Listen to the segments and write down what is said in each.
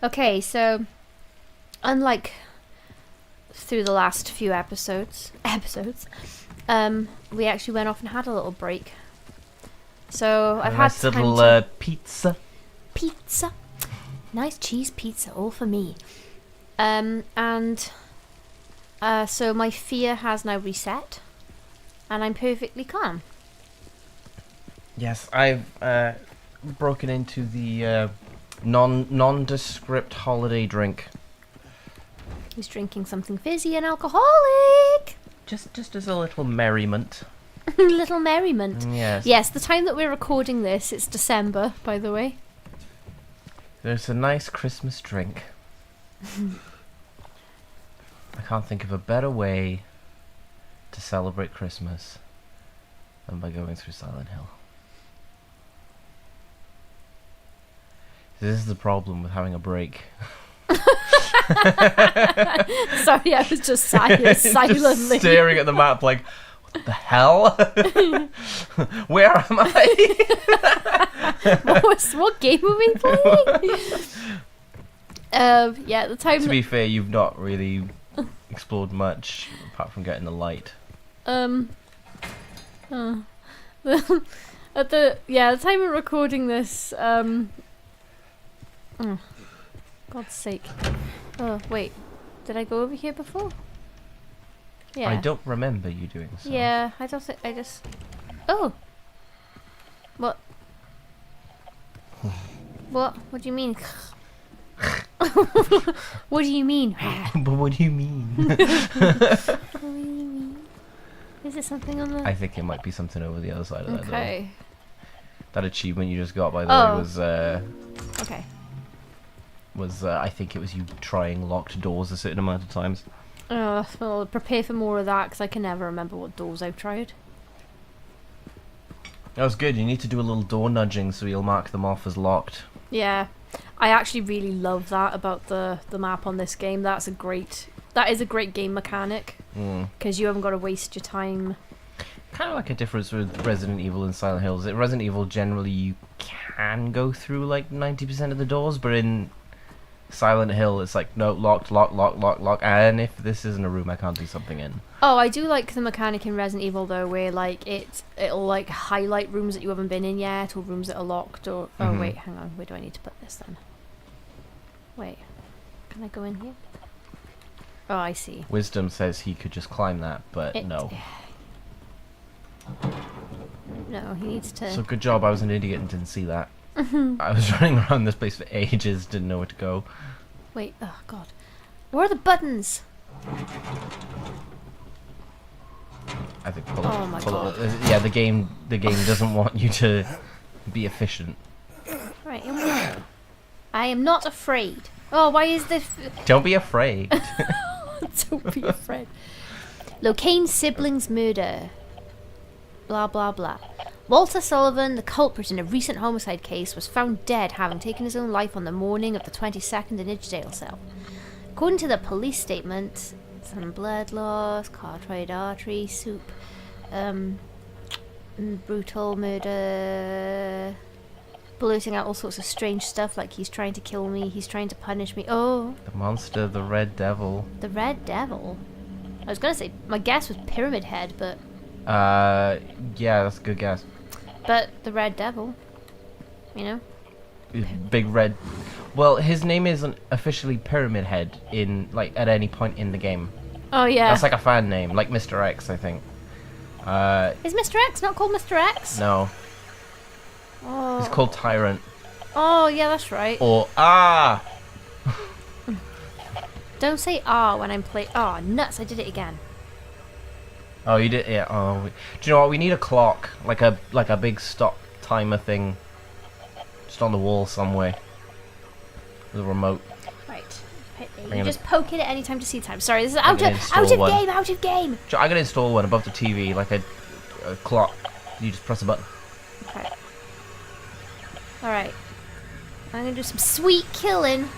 Okay, so unlike through the last few episodes, we actually went off and had a little break. So I've had nice time little to pizza. nice cheese pizza, all for me. So my fear has now reset, and I'm perfectly calm. Yes, I've broken into the nondescript holiday drink. He's drinking something fizzy and alcoholic. Just as a little merriment. Little merriment. Yes. Yes, the time that we're recording this, it's December, by the way. There's a nice Christmas drink. I can't think of a better way to celebrate Christmas than by going through Silent Hill. This is the problem with having a break. Sorry, I was just silently. Just staring at the map like, what the hell? Where am I? What game are we playing? Yeah, the time. To be fair, you've not really explored much apart from getting the light. The time of recording this, oh, God's sake. Oh, wait. Did I go over here before? Yeah. I don't remember you doing so. Yeah, I don't think I just... Oh! What? What? What do you mean? What do you mean? But what do you mean? What do you mean? Is there something on the... I think it might be something over the other side of that door. Okay. That achievement you just got, by the way, Okay. was I think it was you trying locked doors a certain amount of times. Well, prepare for more of that, because I can never remember what doors I've tried. That was good. You need to do a little door nudging so you'll mark them off as locked. Yeah. I actually really love that about the map on this game. That is a great game mechanic, because you haven't got to waste your time. Kind of like a difference with Resident Evil and Silent Hills. In Resident Evil, generally you can go through like 90% of the doors, but in Silent Hill, it's like, no, locked, lock, and if this isn't a room, I can't do something in. Oh, I do like the mechanic in Resident Evil though, where like it'll like highlight rooms that you haven't been in yet, or rooms that are locked, or oh wait, hang on, where do I need to put this then? Wait, can I go in here? Oh, I see. Wisdom says he could just climb that, but no. No, he needs to... So good job, I was an idiot and didn't see that. I was running around this place for ages, didn't know where to go. Wait, oh god. Where are the buttons? I think Oh my god. yeah, the game doesn't want you to be efficient. Right, here we go. I am not afraid. Oh, why is this... Don't be afraid. Don't be afraid. Locane siblings murder. Blah blah blah. Walter Sullivan, the culprit in a recent homicide case, was found dead, having taken his own life on the morning of the 22nd in Edgedale cell. According to the police statement, some blood loss, carotid artery, soup, brutal murder, blurting out all sorts of strange stuff like he's trying to kill me, he's trying to punish me. Oh, The monster, the Red Devil. the Red Devil. I was gonna say, my guess was Pyramid Head, but Yeah, that's a good guess. the Red Devil, you know? Big Red. Well, his name isn't officially Pyramid Head in at any point in the game. Oh yeah. That's like a fan name, like Mr. X, I think. Is Mr. X not called Mr. X? No, Oh. he's called Tyrant. Oh yeah, that's right. Or Don't say when I'm playing. Oh nuts! I did it again. Oh, you did, yeah. Oh, do you know what? We need a clock, like a big stop timer thing, just on the wall somewhere, with a remote. Right. You gonna- just poke it at any time to see time. Sorry, this is I'm out gonna of install one. game. Out of game. I'm gonna install one above the TV, like a clock. You just press a button. Okay. All right. I'm gonna do some sweet killing.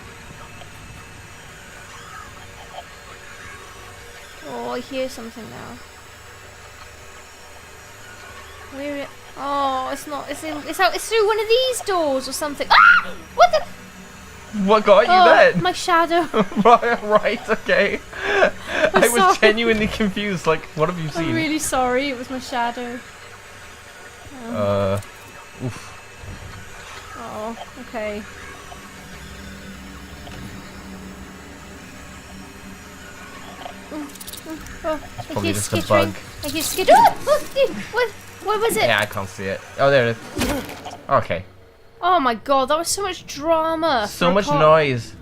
Oh, I hear something now. Where it? Oh, it's not. It's out. It's through one of these doors or something. Ah! What the? What got you Oh, then? my shadow. Right, okay. I was sorry. genuinely confused. Like, what have you seen? I'm really sorry. It was my shadow. Oof. Oh, okay. Oh, It's probably just a bug. I hear skittering. What was it? Yeah, I can't see it. Oh, there it is. Okay. Oh my god, that was so much drama. So much noise.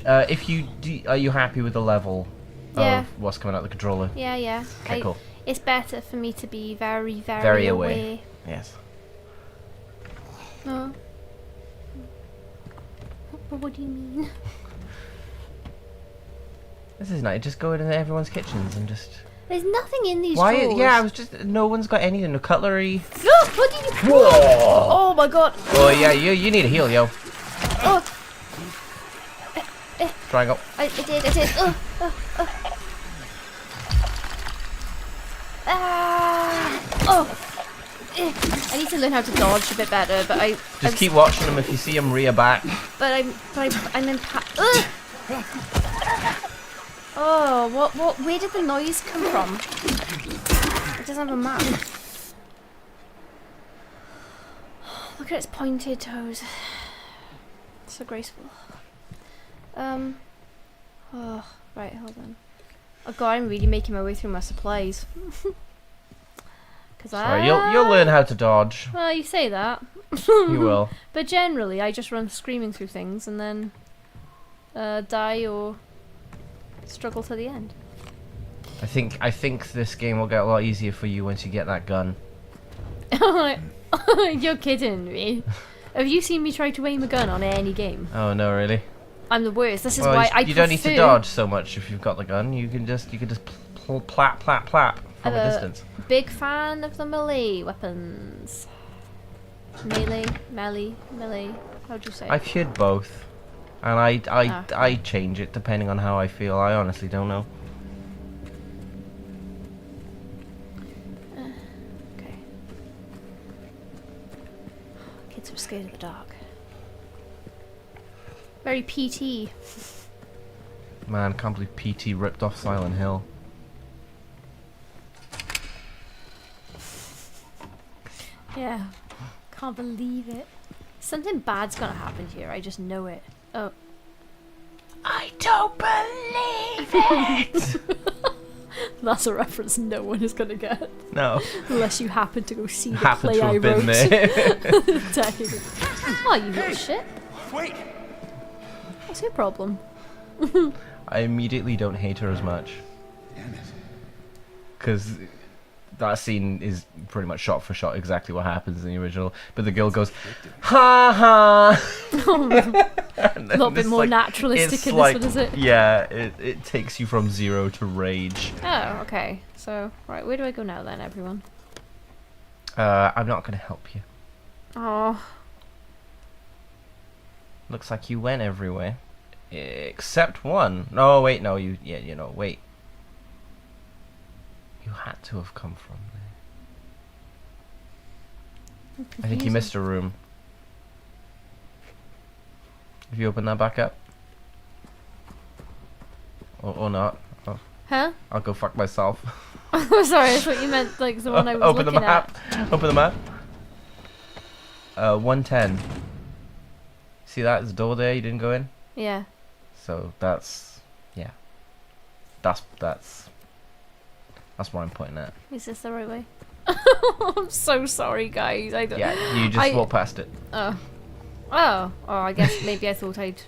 If you are you happy with the level of what's coming out the controller? Yeah, yeah. Okay, cool. It's better for me to be very, very, Very aware. away. Yes. Oh. What do you mean? This is nice. Just go into everyone's kitchens and just. There's nothing in these Why? drawers. Yeah, I was just. No one's got anything. No cutlery. No, what did you? Whoa! Oh my god. Oh yeah, you need a heal, yo. Oh. Triangle. I did. Oh. I need to learn how to dodge a bit better, but Just keep watching them. If you see them rear back. But I'm in Oh, what? Where did the noise come from? It doesn't have a map. Look at its pointed toes. So graceful. Oh, right, hold on. Oh god, I'm really making my way through my supplies. Sorry, you'll learn how to dodge. Well, you say that. You will. But generally, I just run screaming through things and then die or struggle to the end. I think this game will get a lot easier for you once you get that gun. You're kidding me. Have you seen me try to aim a gun on any game? Oh no, really? I'm the worst. This is why I you don't need to dodge so much if you've got the gun. You can just plap from a distance. Big fan of the melee weapons. Melee. How'd you say? I've heard both, and I change it depending on how I feel. I honestly don't know. Okay. Kids are scared of the dark. Very PT. Man, can't believe PT ripped off Silent Hill. Yeah. Can't believe it. Something bad's gonna happen here. I just know it. Oh. I don't believe it. That's a reference no one is gonna get. No. Unless you happen to go see the Happen play to I have wrote. been there. Oh, you little shit. Wait. What's your problem? I immediately don't hate her as much. Damn it. Because that scene is pretty much shot for shot exactly what happens in the original. But the girl goes, ha ha! A little bit more naturalistic in this one, is it? Yeah, it takes you from 0 to rage. Oh, okay. So, right, where do I go now then, everyone? I'm not going to help you. Oh. Looks like you went everywhere. Except one. No, wait, no, wait. You had to have come from there. I think you missed a room. Have you opened that back up? Or not? Oh, Huh? I'll go fuck myself. Oh, sorry, I thought you meant like the one I was Open looking the map. at. Open the map. 110. See that? There's a door there you didn't go in? Yeah. So that's, yeah. That's what I'm pointing at. Is this the right way? I'm so sorry, guys. I don't. Yeah, you just walk past it. Oh. Oh. Oh, I guess maybe I thought I'd.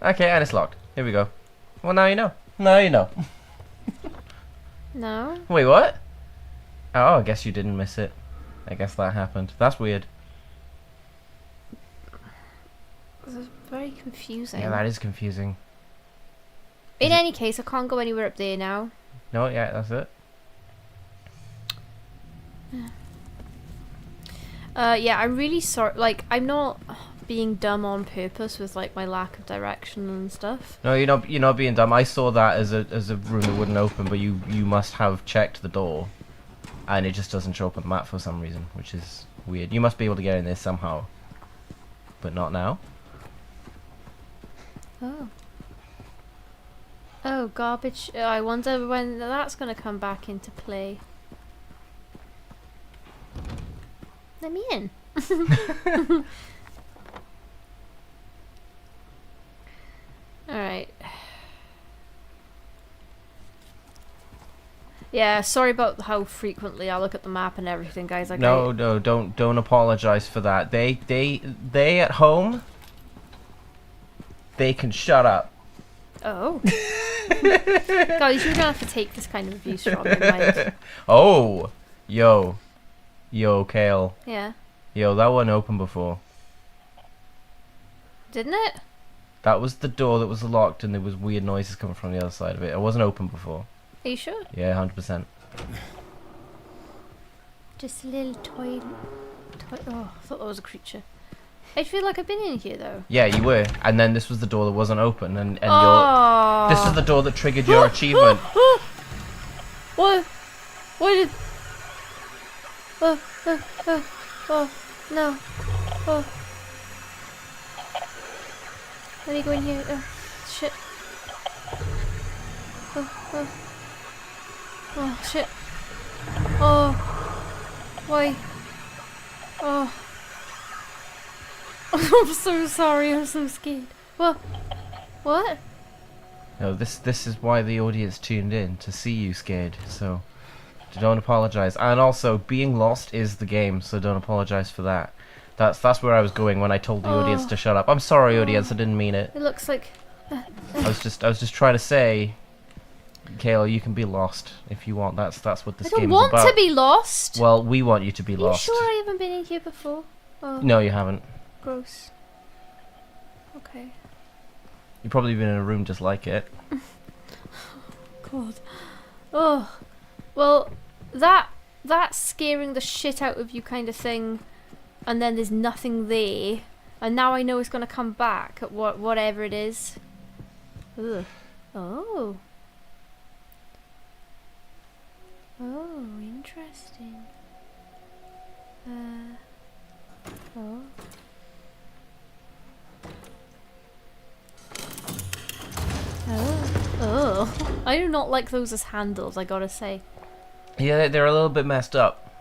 Okay, and it's locked. Here we go. Well, now you know. Now you know. No. Wait, what? Oh, I guess you didn't miss it. I guess that happened. That's weird. This is very confusing. Yeah, that is confusing. In any case, I can't go anywhere up there now. No, yeah, that's it. Yeah, I'm really sorry. Like, I'm not being dumb on purpose with like my lack of direction and stuff. No, you're not being dumb. I saw that as a room that wouldn't open, but you must have checked the door, and it just doesn't show up on the map for some reason, which is weird. You must be able to get in there somehow, but not now. Oh. Oh, garbage. I wonder when that's gonna come back into play. Let me in. Alright. Yeah, sorry about how frequently I look at the map and everything, guys. Like No, don't apologize for that. They at home, they can shut up. Oh. Guys, you don't have to take this kind of abuse from me, mind. Oh, yo, Kale. Yeah. Yo, that wasn't open before. Didn't it? That was the door that was locked, and there was weird noises coming from the other side of it. It wasn't open before. Are you sure? Yeah, 100%. Just a little toy. Oh, I thought that was a creature. I feel like I've been in here though. Yeah, you were, and then this was the door that wasn't open, and Oh. this is the door that triggered your achievement. What? What did? Oh, no. Oh. Let me go in here. Oh, shit. Oh, shit. Oh. Why? Oh. I'm so sorry. I'm so scared. What? What? No, this is why the audience tuned in, to see you scared. So don't apologize. And also, being lost is the game, so don't apologize for that. That's where I was going when I told the audience to shut up. I'm sorry, audience. I didn't mean it. It looks like. I was just trying to say, Kayla, you can be lost if you want. That's what this I don't game is want about. to be lost. Well, we want you to be Are lost. you sure I haven't been in here before? Oh, No, you haven't. gross. Okay. You've probably been in a room just like it. God. Oh. Well, that scaring the shit out of you kind of thing, and then there's nothing there, and now I know it's gonna come back at whatever it is. Ugh. Oh. Oh, interesting. Oh. Oh. I do not like those as handles, I gotta say. Yeah, they're a little bit messed up.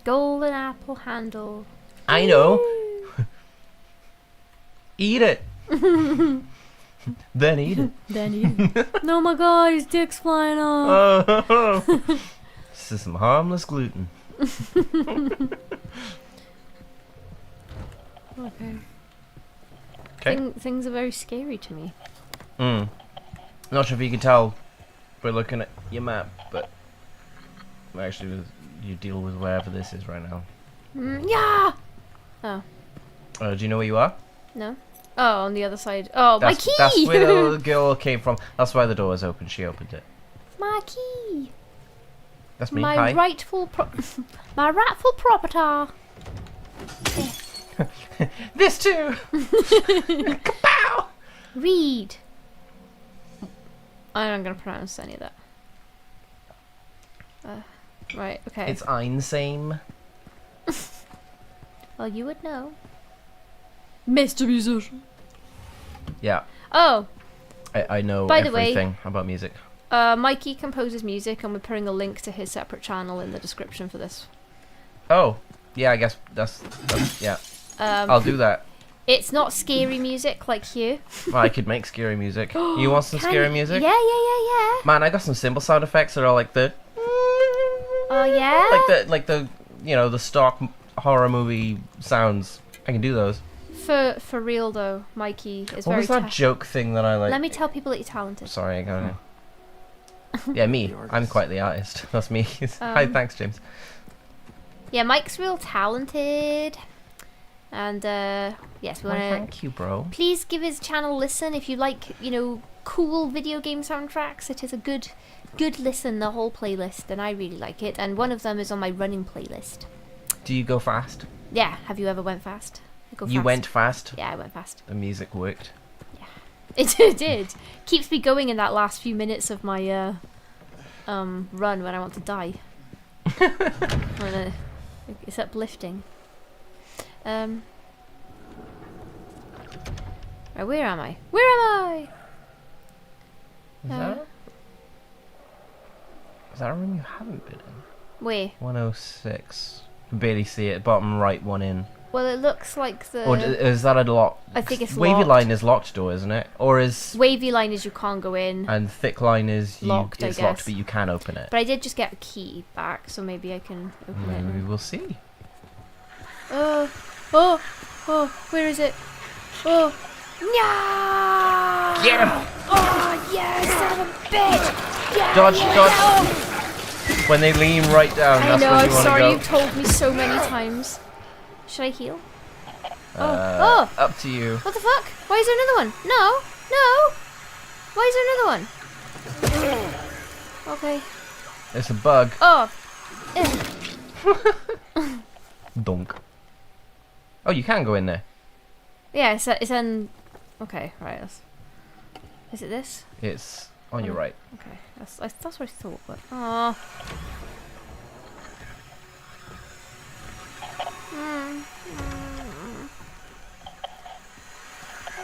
Golden apple handle. I know. Eat it. Then eat it. Then eat. No, my God, his dick's flying off. Oh. This is some harmless gluten. Okay. Okay. Things are very scary to me. Not sure if you can tell by looking at your map, but actually you deal with wherever this is right now. Yeah. Oh. Do you know where you are? No. Oh, on the other side. Oh, my key. That's where the little girl came from. That's why the door was open. She opened it. My key. That's me. My Hi. rightful my rightful proprietor. This too. Kapow! Read. I'm not gonna pronounce any of that. Right. Okay. It's einsame. Well, you would know. Mr. Musician. Yeah. Oh. I know By the way, everything about music. Mikey composes music, and we're putting a link to his separate channel in the description for this. Oh. Yeah, I guess that's yeah. I'll do that. It's not scary music like you. Well, I could make scary music. You want some scary music? Yeah. Man, I got some cymbal sound effects that are like the Oh yeah. like the the stock horror movie sounds. I can do those. For real though, Mikey is What very. was that joke thing that I like? Let me tell people that you're talented. Sorry, I got it. Yeah, me. I'm quite the artist. That's me. Hi, thanks, James. Yeah, Mike's real talented, and yes, we Why, want to. thank you, bro. Please give his channel a listen if you like, cool video game soundtracks. It is a good listen, the whole playlist, and I really like it. And one of them is on my running playlist. Do you go fast? Yeah, have you ever went fast? I go You fast. went fast? Yeah, I went fast. The music worked. It did. Keeps me going in that last few minutes of my run when I want to die. It's uplifting. Right, where am I? Where am I? Is that a room you haven't been in? Where? 106. You can barely see it. Bottom right one in. Well, it looks like the... Or is that a lock? I think it's Wavy locked. line is locked door, isn't it? Or is... Wavy line is you can't go in. And thick line is Locked, I it's locked, guess. but you can open it. But I did just get a key back, so maybe I can open it. Maybe now. we'll see. Oh, where is it? Oh, no! Get him! Oh, yes, son of a bitch! Yeah, Dodge, yeah, dodge. no! When they lean right down, I that's know, when I'm you want to sorry go. you've told me so many times. Should I heal? Oh! Up to you. What the fuck? Why is there another one? No! No! Why is there another one? Okay. It's a bug. Oh! Dunk. Oh, you can go in there. Yeah, it's in... Okay, right. Is it this? It's on your right. Okay, that's what I thought, but... Oh.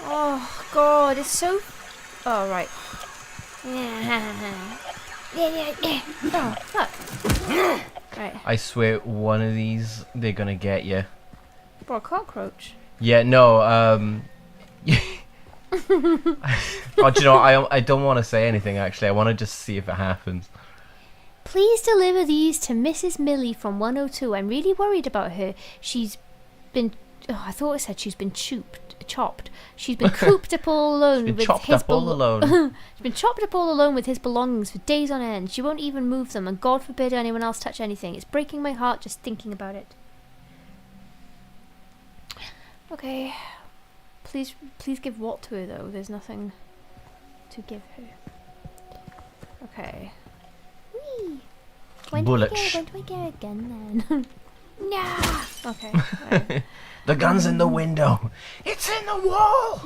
Oh, God, it's so... Oh, right. Oh, fuck. Right. I swear, one of these, they're gonna get you. For a cockroach. Yeah, no, oh, do you know what? I don't want to say anything, actually. I want to just see if it happens. Please deliver these to Mrs. Millie from 102. I'm really worried about her. She's been... Oh, I thought it said she's been chopped. She's been cooped up all alone Been with chopped his up all alone. She's been chopped up all alone with his belongings for days on end. She won't even move them, and God forbid anyone else touch anything. It's breaking my heart just thinking about it. Okay. Please give what to her though. There's nothing to give her. Okay. Whee! When do I get a gun then? Nah. Okay. Right. The gun's in the window. It's in the wall.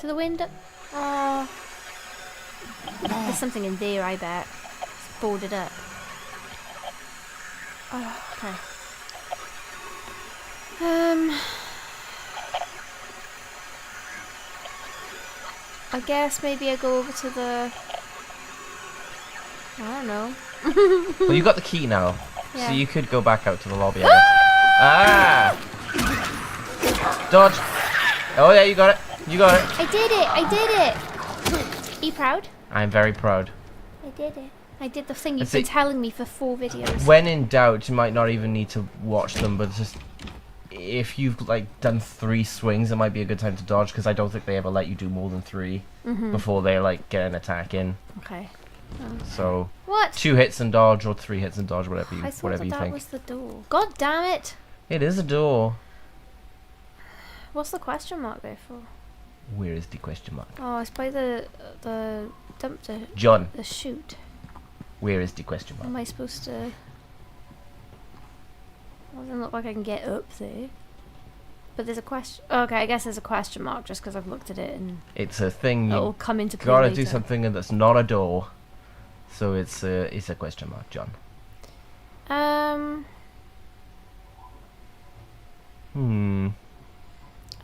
To the window. Oh. There's something in there, I bet. It's boarded up. Oh, okay. I guess maybe I go over to the... I don't know. Well, you got the key now, Yeah. so you could go back out to the lobby. I guess. Ah! Dodge! Oh yeah, you got it. You got it. I did it! I did it! Are you proud? I'm very proud. I did it. I did the thing you've That's been it. telling me for 4 videos. When in doubt, you might not even need to watch them, but just if you've like done 3 swings, it might be a good time to dodge, because I don't think they ever let you do more than 3 before they like get an attack in. Okay. So What? 2 hits and dodge, or 3 hits and dodge, whatever you I thought whatever you that think. was the door. God damn it! It is a door. What's the question mark there for? Where is the question mark? Oh, it's by the dumpster. John, The chute. where is the question mark? Am I supposed to... Doesn't look like I can get up there. But there's a question... Okay, I guess there's a question mark just because I've looked at it and It's a thing it'll you come into play gotta later. do something that's not a door. So it's a question mark, John.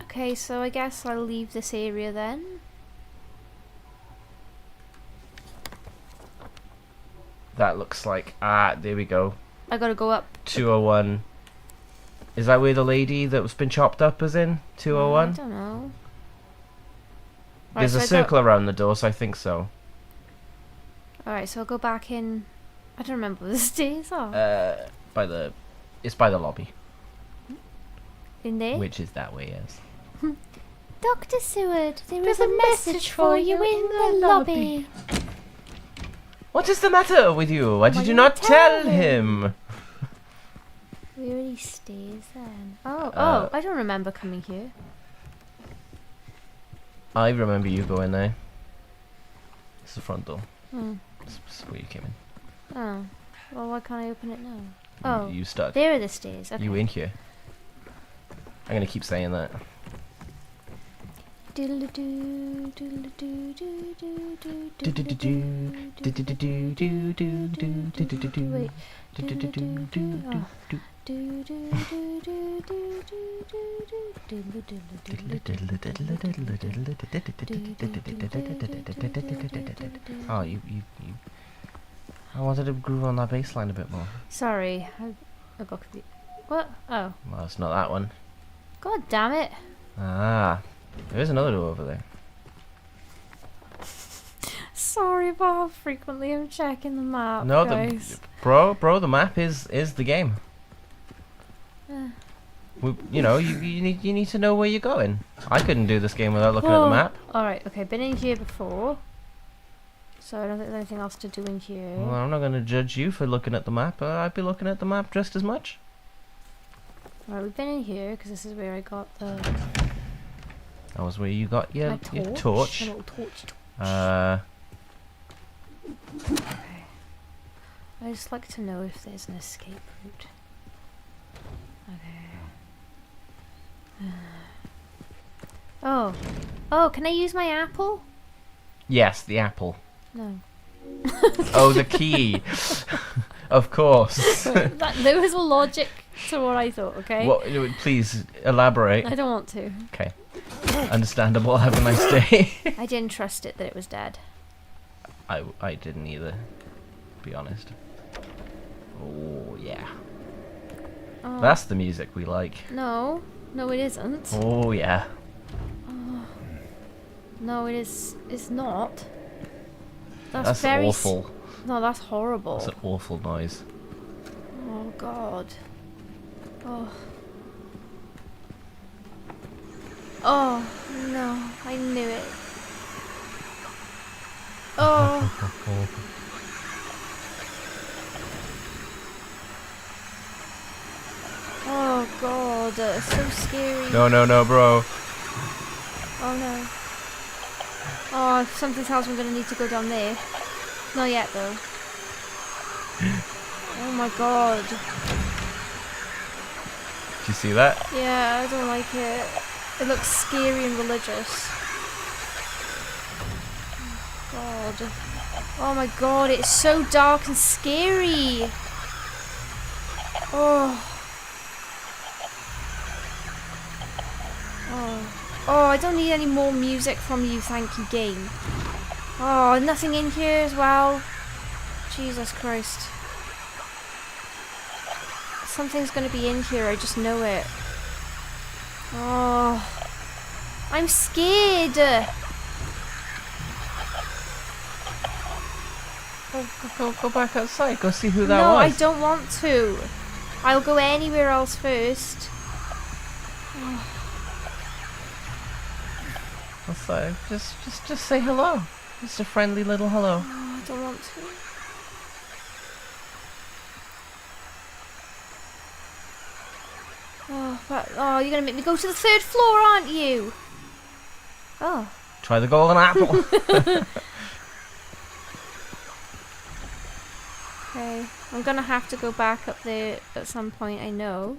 Okay, so I guess I'll leave this area then. That looks like there we go. I gotta go up. 201. Is that where the lady that was been chopped up is in? I 201? don't know. There's a circle around the door, so I think so. Alright, so I'll go back in. I don't remember where the stairs are. It's by the lobby, In there? which is that way, yes. Dr. Seward, there is a message for you in the lobby. What is the matter with you? Why did you not tell him? Where are these stairs then? Oh, I don't remember coming here. I remember you going there. It's the front door. Hmm. This is where you came in. Oh. Well, why can't I open it now? Oh, You stuck. there are the stairs. Okay. You in here. I'm gonna keep saying that. Doodle-doo, doodle-doo, doodle-doo, doodle-doo, Do-do-do-do, do-do-do-do, do-do-do-do, do-do-do-do, Wait. do-do-do-do, Oh. Do, do, do, do, do, do, do, do, do. Oh, you. I wanted to groove on that bass line a bit more. Sorry, I got confused. What? Oh. Well, it's not that one. God damn it. Ah, there is another door over there. Sorry about how frequently I'm checking the map, No, guys. bro, the map is the game. You know, you need to know where you're going. I couldn't do this game without looking at the map. Alright, okay, been in here before. So I don't think there's anything else to do in here. Well, I'm not going to judge you for looking at the map. I'd be looking at the map just as much. Alright, we've been in here because this is where I got the That was where you got your torch. My little torch. Okay. I just like to know if there's an escape route. Okay. Oh, can I use my apple? Yes, the apple. No. Oh, the key. Of course. There was a logic to what I thought, okay? What? Please elaborate. I don't want to. Okay. Understandable. Have a nice day. I didn't trust it that it was dead. I didn't either. To be honest. Oh yeah. Oh. That's the music we like. No, it isn't. Oh yeah. Oh. No, it's not. That's very awful. No, that's horrible. That's an awful noise. Oh God. Oh. Oh no, I knew it. Oh. Oh God, that's so scary. No, bro. Oh no. Oh, if something tells me I'm gonna need to go down there. Not yet though. Oh my God. Did you see that? Yeah, I don't like it. It looks scary and religious. God. Oh my God, it's so dark and scary. Oh. Oh, I don't need any more music from you, thank you, game. Oh, nothing in here as well. Jesus Christ. Something's gonna be in here, I just know it. Oh. I'm scared. Go back outside. Go see who that No, was. I don't want to. I'll go anywhere else first. Oh. Outside. Just say hello. Just a friendly little hello. Oh, I don't want to. Oh, you're gonna make me go to the third floor, aren't you? Oh. Try the golden apple. Okay, I'm gonna have to go back up there at some point, I know.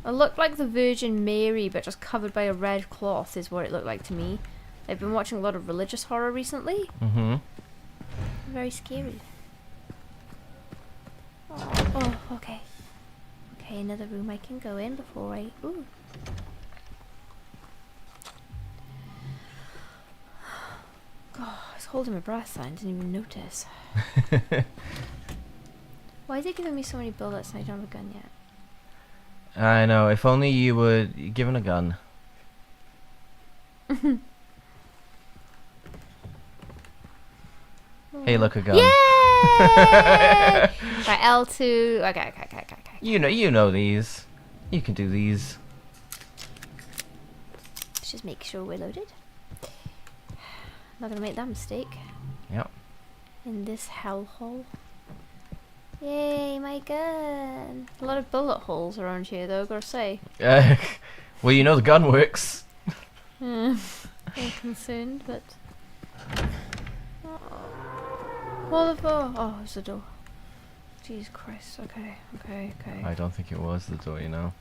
It looked like the Virgin Mary, but just covered by a red cloth is what it looked like to me. I've been watching a lot of religious horror recently. Mm-hmm. Very scary. Oh, okay. Okay, another room I can go in before I... Ooh. God, I was holding my breath then, didn't even notice. Why is it giving me so many bullets and I don't have a gun yet? I know. If only you were given a gun. Hey, look, a gun. Yay! Right, L2. Okay. You know these. You can do these. Let's just make sure we're loaded. Not gonna make that mistake. Yep. In this hellhole. Yay, my gun! A lot of bullet holes around here, though, gotta say. Well, you know the gun works. I'm concerned, but... What the fuck? Oh, it's the door. Jesus Christ, okay. I don't think it was the door, you know.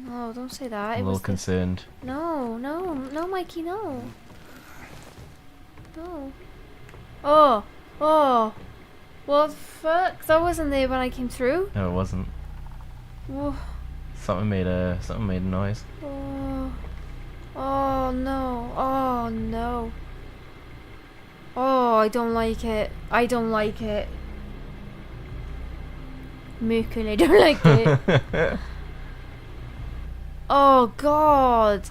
No, don't say that. I'm a little concerned. No, Mikey, no. No. Oh. What the fuck? That wasn't there when I came through. No, it wasn't. Oh, Something made a noise. oh, oh no. Oh no. Oh, I don't like it. I don't like it. Mookin, I don't like it. Oh god.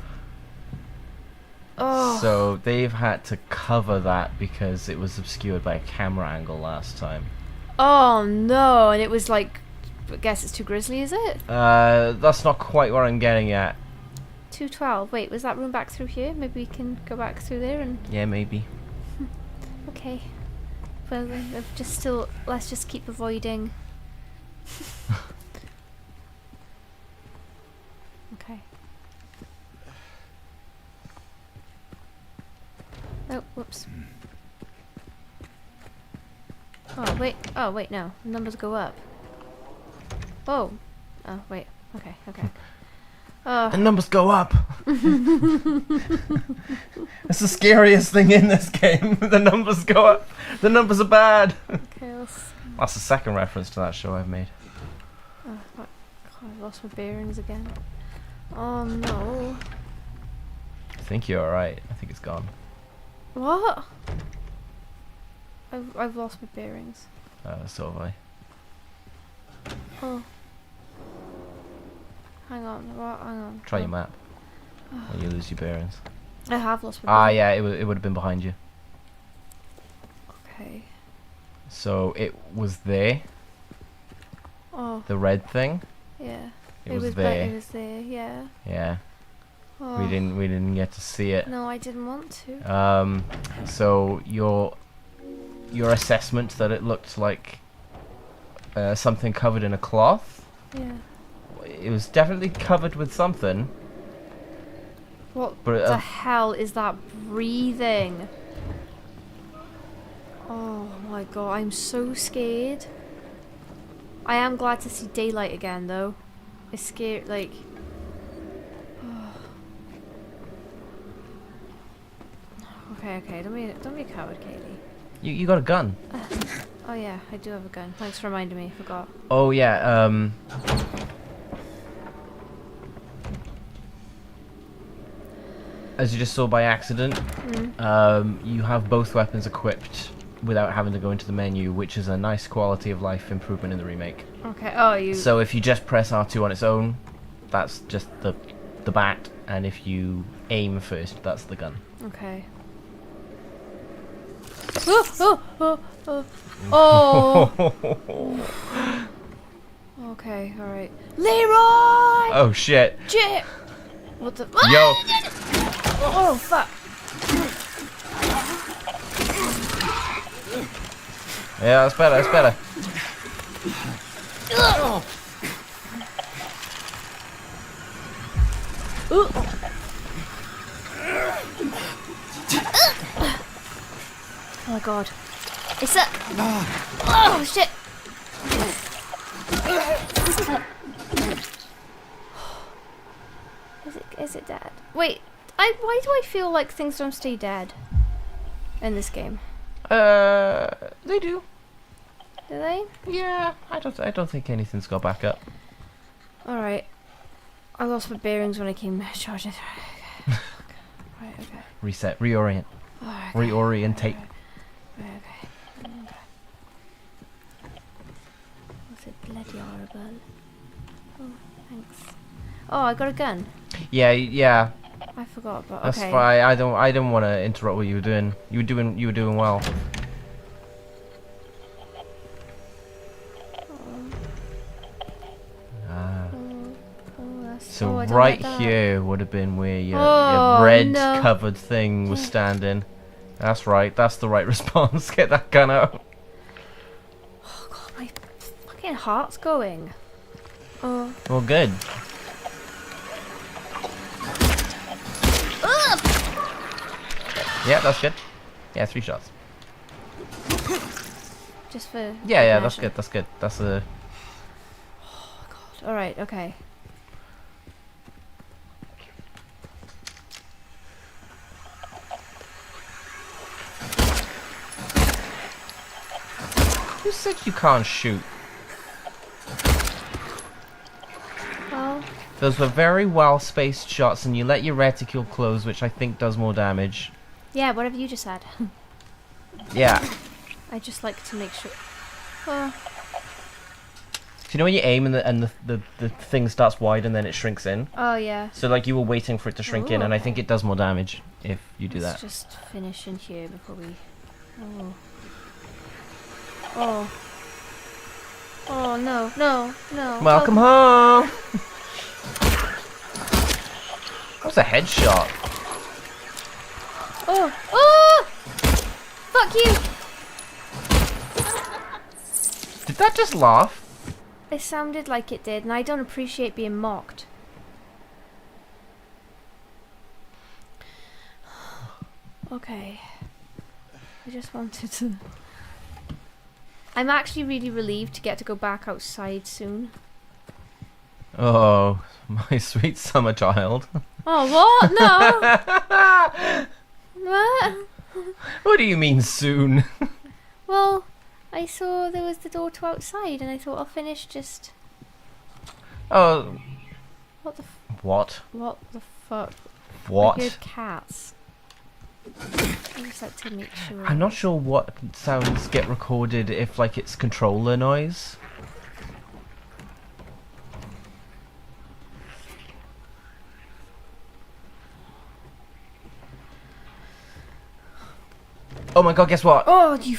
Oh. So they've had to cover that because it was obscured by a camera angle last time. Oh no, and it was like, I guess it's too grisly, is it? That's not quite what I'm getting at. 212. Wait, was that room back through here? Maybe we can go back through there and... Yeah, maybe. Okay. Well, let's just keep avoiding. Okay. Oh, whoops. Oh, wait, no. The numbers go up. Whoa. Oh, wait. Okay. The numbers go up. It's the scariest thing in this game. The numbers go up. The numbers are bad. Okay, let's... That's the second reference to that show I've made. Oh, fuck. God, I've lost my bearings again. Oh, no. I think you're alright. I think it's gone. What? I've lost my bearings. So have I. Oh. Hang on. What? Hang on. Try your map. When you lose your bearings. I have lost my bearings. Yeah, it would have been behind you. Okay. So it was there. Oh. The red thing. Yeah. It was there. It was there. Yeah. Yeah. Oh. We didn't get to see it. No, I didn't want to. So your assessment that it looked like something covered in a cloth. Yeah. It was definitely covered with something. What But, the hell is that breathing? Oh my god, I'm so scared. I am glad to see daylight again, though. It's scared, like... Okay, don't be a coward, Katie. You got a gun. Oh yeah, I do have a gun. Thanks for reminding me, I forgot. Oh yeah, as you just saw by accident, you have both weapons equipped without having to go into the menu, which is a nice quality of life improvement in the remake. Okay, oh you... So if you just press R2 on its own, that's just the bat, and if you aim first, that's the gun. Okay. Oh! Okay, alright. Leroy! Oh shit. Shit! What the... Yo! Oh, fuck! Yeah, that's better, that's better. Oh my god. It's a... Oh, shit! Is it dead? Wait, why do I feel like things don't stay dead in this game? They do. Do they? Yeah, I don't think anything's got back up. Alright. I lost my bearings when I came charging through. Right, okay. Reset, reorient, Alright, reorientate. Okay. Was it bloody horrible? Oh, thanks. Oh, I got a gun. Yeah. I forgot, but That's okay. fine. I don't want to interrupt what you were doing. You were doing well. So I don't right like that. here would have been where your Oh, red no. covered thing was standing. That's right. That's the right response. Get that gun out. Oh god, my fucking heart's going. Oh. Well, good. Yeah, that's good. Yeah, 3 shots. Just for... Yeah, that's good. That's good. That's a... Oh god. Alright, okay. Who said you can't shoot? Those were very well spaced shots, and you let your reticule close, which I think does more damage. Yeah, whatever you just said. Yeah. I just like to make sure. Oh. So you know when you aim and the thing starts wide and then it shrinks in? Oh yeah. So like you were waiting for it to shrink in, and I think it does more damage if you do Let's that. just finish in here before we. Oh. Oh. Oh no, no, no. Welcome home! That was a headshot. Oh! Oh! Fuck you! Did that just laugh? It sounded like it did, and I don't appreciate being mocked. Okay. I just wanted to... I'm actually really relieved to get to go back outside soon. Oh, my sweet summer child. Oh, what? No! What? What do you mean soon? Well, I saw there was the door to outside, and I thought I'll finish just... Oh, What the what? What the fuck? I What? heard cats. I just like to make sure. I'm not sure what sounds get recorded if like it's controller noise. Oh my god, guess what? Oh, you